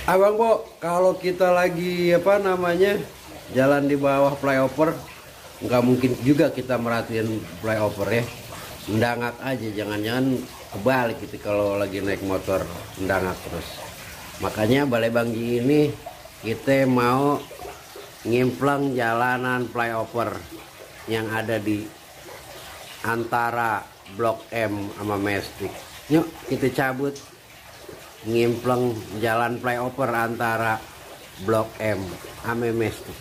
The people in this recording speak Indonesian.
Abang Bo, kalau kita lagi apa namanya jalan di bawah playover, nggak mungkin juga kita merhatiin playover ya. Mendangak aja, jangan-jangan kebalik gitu kalau lagi naik motor mendangak terus. Makanya Balai Banggi ini kita mau ngimplang jalanan playover yang ada di antara Blok M sama Mayestik. Yuk kita cabut ngimplang jalan playover antara Blok M sama Mayestik.